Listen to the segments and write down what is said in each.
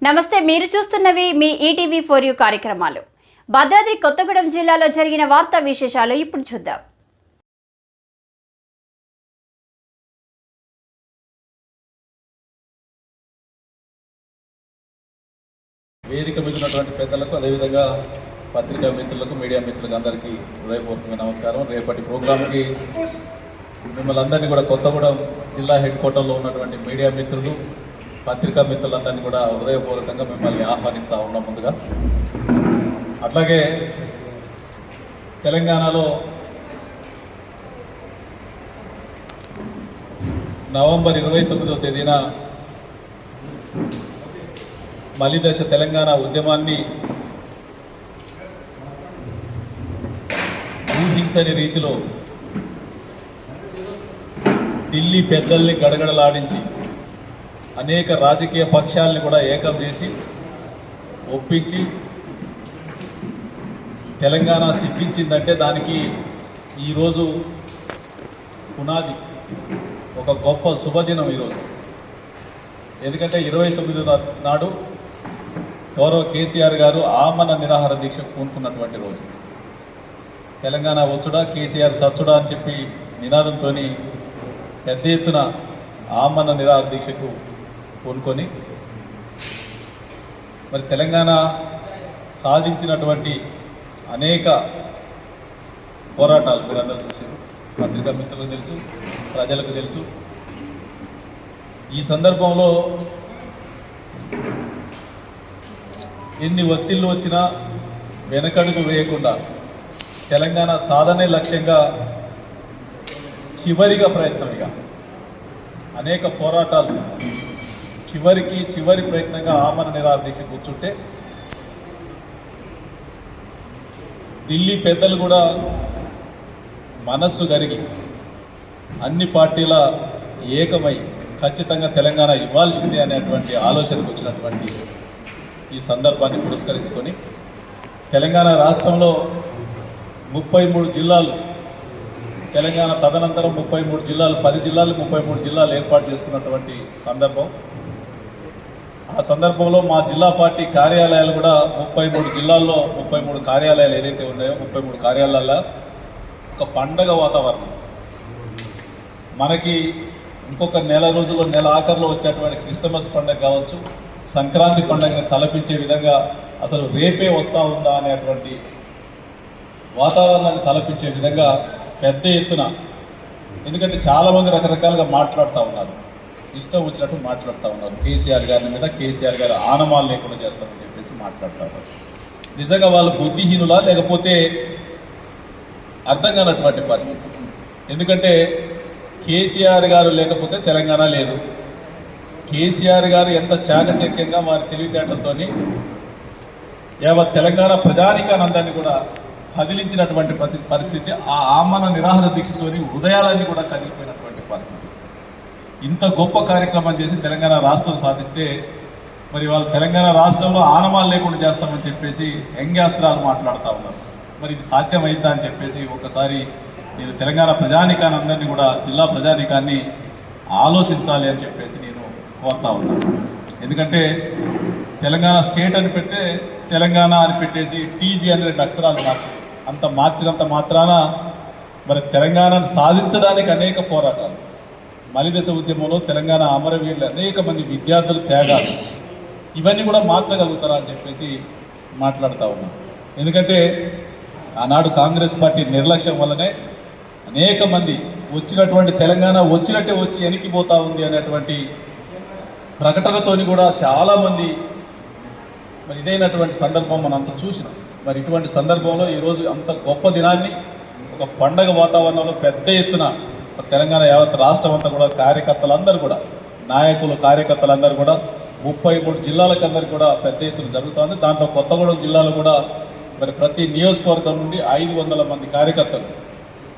నమస్తే, మీరు చూస్తున్నవి మీ ETV for you కార్యక్రమాలు. భద్రాద్రి కొత్తగూడెం జిల్లాలో జరిగిన వార్తా విశేషాలు ఇప్పుడు చూద్దాం. వేదిక మీద ఉన్నటువంటి పెద్దలకు, అదేవిధంగా పత్రికా మిత్రులకు, మీడియా మిత్రులకు అందరికీ హృదయపూర్వకంగా నమస్కారం. రేపటి ప్రోగ్రాంకి మిమ్మల్ని అందరినీ కూడా కొత్తగూడెం జిల్లా హెడ్ క్వార్టర్లో ఉన్నటువంటి మీడియా మిత్రులు, పత్రికా మిత్రులందరినీ కూడా హృదయపూర్వకంగా మిమ్మల్ని ఆహ్వానిస్తూ ఉన్నాం. ముందుగా అట్లాగే తెలంగాణలో నవంబర్ 29వ తేదీన మలిదశ తెలంగాణ ఉద్యమాన్ని ఊహించని రీతిలో ఢిల్లీ పెద్దల్ని గడగడలాడించి అనేక రాజకీయ పక్షాలని కూడా ఏకం చేసి ఒప్పించి తెలంగాణ సిద్ధించిందంటే దానికి ఈరోజు పునాది, ఒక గొప్ప శుభదినం ఈరోజు. ఎందుకంటే 29 నాడు గౌరవ కేసీఆర్ గారు ఆమరణ నిరాహార దీక్ష పూనుకున్నటువంటి రోజు. తెలంగాణ వచ్చుడా, కేసీఆర్ సచ్చుడా అని చెప్పి నినాదంతో పెద్ద ఎత్తున ఆమరణ నిరాహార దీక్షకు పూనుకొని మరి తెలంగాణ సాధించినటువంటి అనేక పోరాటాలు మీరందరూ చూసారు, పత్రికా మిత్రులకు తెలుసు, ప్రజలకు తెలుసు. ఈ సందర్భంలో ఎన్ని ఒత్తిళ్లు వచ్చినా వెనకడుగు వేయకుండా తెలంగాణ సాధనే లక్ష్యంగా చివరిగా ప్రయత్నంగా అనేక పోరాటాలు చివరి ప్రయత్నంగా ఆమరణ నిరాహార దీక్ష కూర్చుంటే ఢిల్లీ పెద్దలు కూడా మనస్సు కరిగి అన్ని పార్టీల ఏకమై ఖచ్చితంగా తెలంగాణ ఇవ్వాల్సిందే అనేటువంటి ఆలోచనకు వచ్చినటువంటి ఈ సందర్భాన్ని పురస్కరించుకొని తెలంగాణ రాష్ట్రంలో 33 జిల్లాలు, తెలంగాణ తదనంతరం 33 జిల్లాలు, 10 జిల్లాలు 33 జిల్లాలు ఏర్పాటు చేసుకున్నటువంటి సందర్భం. ఆ సందర్భంలో మా జిల్లా పార్టీ కార్యాలయాలు కూడా 33 జిల్లాల్లో 33 కార్యాలయాలు ఏదైతే ఉన్నాయో 33 కార్యాలయాల్లో ఒక పండగ వాతావరణం. మనకి ఇంకొక నెల రోజుల్లో, నెల ఆఖరిలో వచ్చేటువంటి క్రిస్టమస్ పండుగ కావచ్చు, సంక్రాంతి పండుగను తలపించే విధంగా అసలు రేపే వస్తూ ఉందా అనేటువంటి వాతావరణాన్ని తలపించే విధంగా పెద్ద ఎత్తున, ఎందుకంటే చాలామంది రకరకాలుగా మాట్లాడుతూ ఉన్నారు, ఇష్టం వచ్చినట్టు మాట్లాడుతూ ఉన్నారు. కేసీఆర్ గారి మీద, కేసీఆర్ గారి ఆనమాలు లేకుండా చేస్తామని చెప్పేసి మాట్లాడుతూ ఉన్నారు. నిజంగా వాళ్ళు బుద్ధిహీనులా లేకపోతే అర్థం కానటువంటి పరిస్థితి. ఎందుకంటే కేసీఆర్ గారు లేకపోతే తెలంగాణ లేదు. కేసీఆర్ గారు ఎంత చాకచక్యంగా వారి తెలివితేటలతో యావత్ తెలంగాణ ప్రజానికానందాన్ని కూడా కదిలించినటువంటి పరిస్థితి, ఆ ఆమరణ నిరాహార దీక్షతోని హృదయాలన్నీ కూడా కదిలిపోయినటువంటి పరిస్థితి. ఇంత గొప్ప కార్యక్రమం చేసి తెలంగాణ రాష్ట్రం సాధిస్తే మరి వాళ్ళు తెలంగాణ రాష్ట్రంలో ఆనమాలు లేకుండా చేస్తామని చెప్పేసి వ్యంగ్యాస్త్రాలు మాట్లాడుతూ ఉన్నారు. మరి ఇది సాధ్యమైందా అని చెప్పేసి ఒకసారి నేను తెలంగాణ ప్రజానికానందరినీ కూడా, జిల్లా ప్రజానికాన్ని ఆలోచించాలి అని చెప్పేసి నేను కోరుతా ఉన్నాను. ఎందుకంటే తెలంగాణ స్టేట్ అని పెడితే తెలంగాణ అని పెట్టేసి టీజీ అని 2 అక్షరాలు మార్చినంత మాత్రాన మరి తెలంగాణను సాధించడానికి అనేక పోరాటాలు, మలిదశ ఉద్యమంలో తెలంగాణ అమరవీరులు అనేక మంది విద్యార్థులు త్యాగాలు, ఇవన్నీ కూడా మార్చగలుగుతారా అని చెప్పేసి మాట్లాడుతూ ఉన్నాం. ఎందుకంటే ఆనాడు కాంగ్రెస్ పార్టీ నిర్లక్ష్యం వల్లనే అనేక మంది వచ్చినటువంటి తెలంగాణ వచ్చినట్టే వచ్చి వెనక్కిపోతూ ఉంది అనేటువంటి ప్రకటనతోని కూడా చాలామంది మరి ఇదైనటువంటి సందర్భం మనం అంత చూసినాం. మరి ఇటువంటి సందర్భంలో ఈరోజు అంత గొప్ప దినాన్ని ఒక పండగ వాతావరణంలో పెద్ద ఎత్తున తెలంగాణ యావత్ రాష్ట్రం అంతా కూడా కార్యకర్తలందరూ కూడా, నాయకులు కార్యకర్తలందరూ కూడా 33 జిల్లాలకు అందరికీ కూడా పెద్ద ఎత్తున జరుగుతుంది. దాంట్లో కొత్తగూడెం జిల్లాలో కూడా మరి ప్రతి నియోజకవర్గం నుండి 500 మంది కార్యకర్తలు,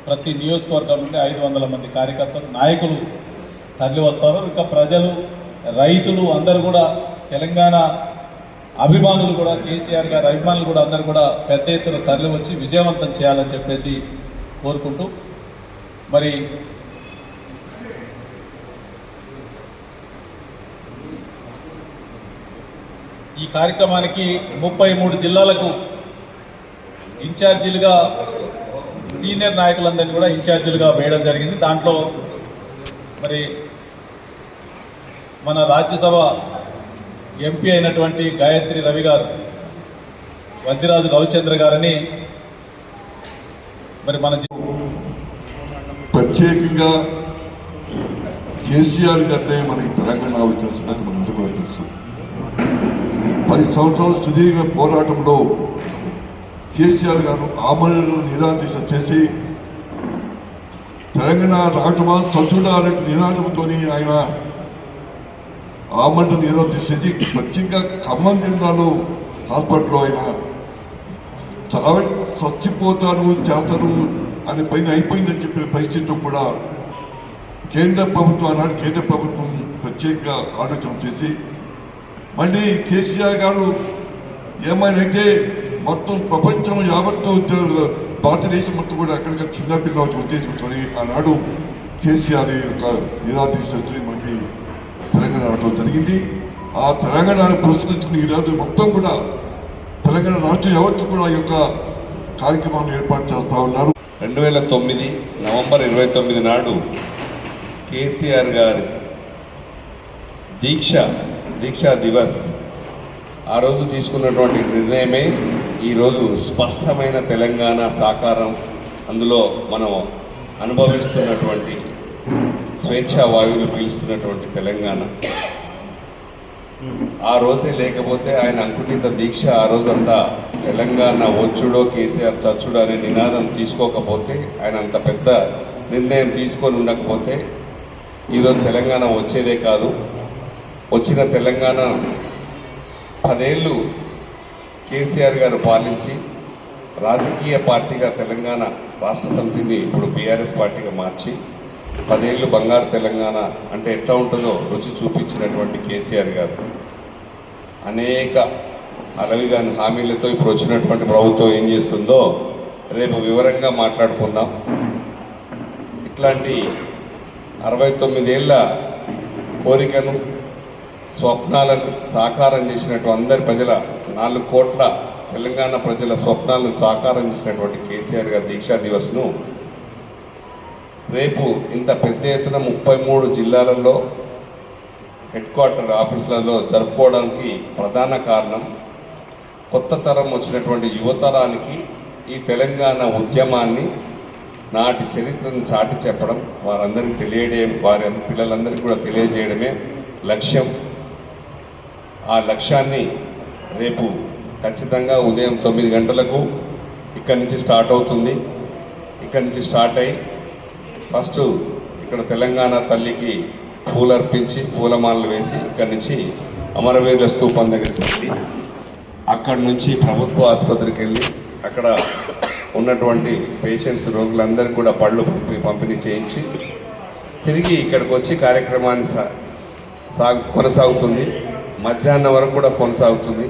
ప్రతి నియోజకవర్గం నుండి 500 మంది కార్యకర్తలు, నాయకులు తరలి వస్తారు. ఇంకా ప్రజలు, రైతులు అందరూ కూడా, తెలంగాణ అభిమానులు కూడా, కేసీఆర్ గారి అభిమానులు కూడా అందరూ కూడా పెద్ద ఎత్తున తరలి వచ్చి విజయవంతం చేయాలని చెప్పేసి కోరుకుంటూ మరి ఈ కార్యక్రమానికి 33 జిల్లాలకు ఇన్ఛార్జీలుగా సీనియర్ నాయకులందరినీ కూడా ఇన్ఛార్జీలుగా వేయడం జరిగింది. దాంట్లో మరి మన రాజ్యసభ ఎంపీ అయినటువంటి గాయత్రి రవి గారు, వద్దిరాజు రవిచంద్ర గారిని మరి మన ప్రత్యేకంగా కేసీఆర్ గారినే మనకి తెలంగాణ వచ్చిన సంగతి మనందరికీ కూడా తెలుసు. 10 సంవత్సరాల సుదీర్ఘ పోరాటంలో కేసీఆర్ గారు ఆమరణను నిరాదీక్ష చేసి తెలంగాణ రావటమా సచ్చుడా అనే నినాదంతో ఆయన ఆమరణను నిరాదీక్ష చేసి ప్రత్యేకంగా ఖమ్మం జిల్లాలో హాస్పిటల్లో ఆయన చచ్చిపోతారు చేస్తారు అని పైన అయిపోయిందని చెప్పిన పరిస్థితిలో కూడా కేంద్ర ప్రభుత్వం ఆనాడు కేంద్ర ప్రభుత్వం ప్రత్యేకంగా ఆలోచన చేసి మళ్ళీ కేసీఆర్ గారు ఏమైనా మొత్తం ప్రపంచం యావత్తు భారతదేశం మొత్తం కూడా ఎక్కడికక్కడ చిన్నపిల్ల ఉద్దేశించుకొని ఆనాడు కేసీఆర్ యొక్క నిరాదీక్షని మనకి తెలంగాణ రావడం జరిగింది. ఆ తెలంగాణను పురస్కరించుకుని ఈరోజు మొత్తం కూడా తెలంగాణ రాష్ట్రం యావత్తు కూడా ఈ యొక్క కార్యక్రమాన్ని ఏర్పాటు చేస్తూ ఉన్నారు. 2009 నవంబర్ 29 నాడు కేసీఆర్ గారి దీక్షా దివస్ ఆ రోజు తీసుకున్నటువంటి నిర్ణయమే ఈరోజు స్పష్టమైన తెలంగాణ సాకారం. అందులో మనం అనుభవిస్తున్నటువంటి స్వేచ్ఛా వాయువులు పీలుస్తున్నటువంటి తెలంగాణ. ఆ రోజే లేకపోతే ఆయన అంకుటిత దీక్ష ఆ రోజంతా తెలంగాణ వచ్చుడో కేసీఆర్ చచ్చుడో అనే నినాదం తీసుకోకపోతే, ఆయన అంత పెద్ద నిర్ణయం తీసుకొని ఉండకపోతే ఈరోజు తెలంగాణ వచ్చేదే కాదు. వచ్చిన తెలంగాణ 10 ఏళ్ళు కేసీఆర్ గారు పాలించి రాజకీయ పార్టీగా తెలంగాణ రాష్ట్ర సమితిని ఇప్పుడు బీఆర్ఎస్ పార్టీగా మార్చి 10 ఏళ్ళు బంగారు తెలంగాణ అంటే ఎట్లా ఉంటుందో రుచి చూపించినటువంటి కేసీఆర్ గారు అనేక అలవిగాని హామీలతో ఇప్పుడు వచ్చినటువంటి ప్రభుత్వం ఏం చేస్తుందో రేపు వివరంగా మాట్లాడుకుందాం. ఇట్లాంటి 69 ఏళ్ళ కోరికను స్వప్నాలను సాకారం చేసినటువంటి అందరి ప్రజల 4 కోట్ల తెలంగాణ ప్రజల స్వప్నాలను సాకారం చేసినటువంటి కేసీఆర్ గారి దీక్షా దివస్ను రేపు ఇంత పెద్ద ఎత్తున 33 జిల్లాలలో హెడ్ క్వార్టర్ ఆఫీసులలో జరుపుకోవడానికి ప్రధాన కారణం కొత్త తరం వచ్చినటువంటి యువతరానికి ఈ తెలంగాణ ఉద్యమాన్ని నాటి చరిత్రను చాటి చెప్పడం, వారందరికీ తెలియడం, వారి పిల్లలందరికీ కూడా తెలియజేయడమే లక్ష్యం. ఆ లక్ష్యాన్ని రేపు ఖచ్చితంగా ఉదయం 9 గంటలకు ఇక్కడి నుంచి స్టార్ట్ అవుతుంది. ఇక్కడి నుంచి స్టార్ట్ అయ్యి ఫస్ట్ ఇక్కడ తెలంగాణ తల్లికి పూలు అర్పించి పూలమాలలు వేసి ఇక్కడి నుంచి అమరవీరుల స్తూపం దగ్గరికి వెళ్ళి అక్కడి నుంచి ప్రభుత్వ ఆసుపత్రికి వెళ్ళి అక్కడ ఉన్నటువంటి పేషెంట్స్ రోగులందరికీ కూడా పళ్ళు పంపిణీ చేయించి తిరిగి ఇక్కడికి వచ్చి కార్యక్రమాన్ని కొనసాగుతుంది. మధ్యాహ్నం వరకు కూడా కొనసాగుతుంది.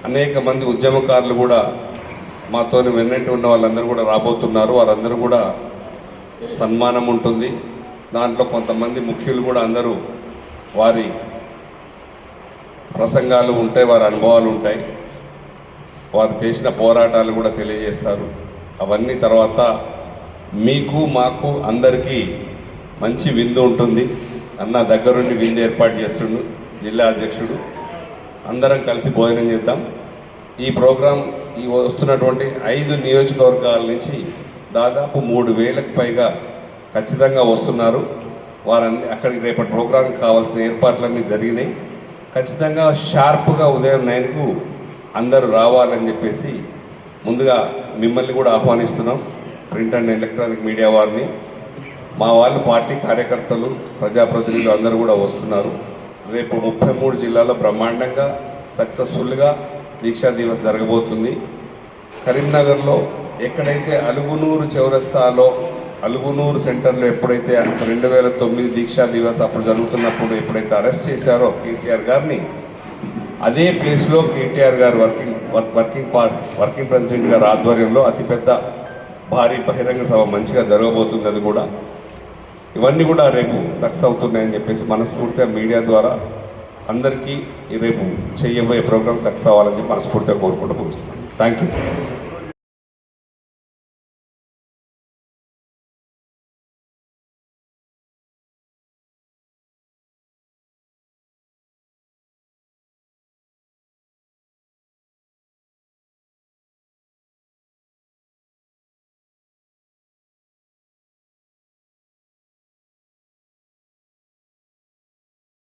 అనేక మంది ఉద్యమకారులు కూడా మాతో వెన్నట్టు ఉన్న వాళ్ళందరూ కూడా రాబోతున్నారు. వారందరూ కూడా సన్మానం ఉంటుంది. దాంట్లో కొంతమంది ముఖ్యులు కూడా అందరూ వారి ప్రసంగాలు ఉంటాయి, వారి అనుభవాలు ఉంటాయి, వారు చేసిన పోరాటాలు కూడా తెలియజేస్తారు. అవన్నీ తర్వాత మీకు మాకు అందరికీ మంచి విందు ఉంటుంది. అన్న దగ్గరుండి విందు ఏర్పాటు చేస్తుండు జిల్లా అధ్యక్షుడు. అందరం కలిసి భోజనం చేద్దాం. ఈ ప్రోగ్రాం ఈ వస్తున్నటువంటి 5 నియోజకవర్గాల నుంచి దాదాపు 3,000కు పైగా ఖచ్చితంగా వస్తున్నారు. వారన్నీ అక్కడికి రేపటి ప్రోగ్రాంకి కావాల్సిన ఏర్పాట్లన్నీ జరిగినాయి. ఖచ్చితంగా షార్ప్గా ఉదయం 9కు అందరూ రావాలని చెప్పేసి ముందుగా మిమ్మల్ని కూడా ఆహ్వానిస్తున్నాం. ప్రింట్ అండ్ ఎలక్ట్రానిక్ మీడియా వారిని, మా వాళ్ళు పార్టీ కార్యకర్తలు, ప్రజాప్రతినిధులు అందరూ కూడా వస్తున్నారు. రేపు 33 జిల్లాలో బ్రహ్మాండంగా సక్సెస్ఫుల్గా దీక్షా దివస్ జరగబోతుంది. కరీంనగర్లో ఎక్కడైతే అలుగునూరు చౌరస్తాలో అలుగునూరు సెంటర్లో ఎప్పుడైతే 2009 దీక్షా దివస్ అప్పుడు జరుగుతున్నప్పుడు ఎప్పుడైతే అరెస్ట్ చేశారో కేసీఆర్ గారిని, అదే ప్లేస్లో కేటీఆర్ గారు వర్కింగ్ ప్రెసిడెంట్ గారి ఆధ్వర్యంలో అతిపెద్ద భారీ బహిరంగ సభ మంచిగా జరగబోతుంది. అది కూడా ఇవన్నీ కూడా రేపు సక్సెస్ అవుతున్నాయని చెప్పేసి మనస్ఫూర్తిగా మీడియా ద్వారా అందరికీ రేపు చేయబోయే ప్రోగ్రామ్ సక్సెస్ అవ్వాలని చెప్పి మనస్ఫూర్తిగా కోరుకుంటూ ముగిస్తున్నాను. Thank you.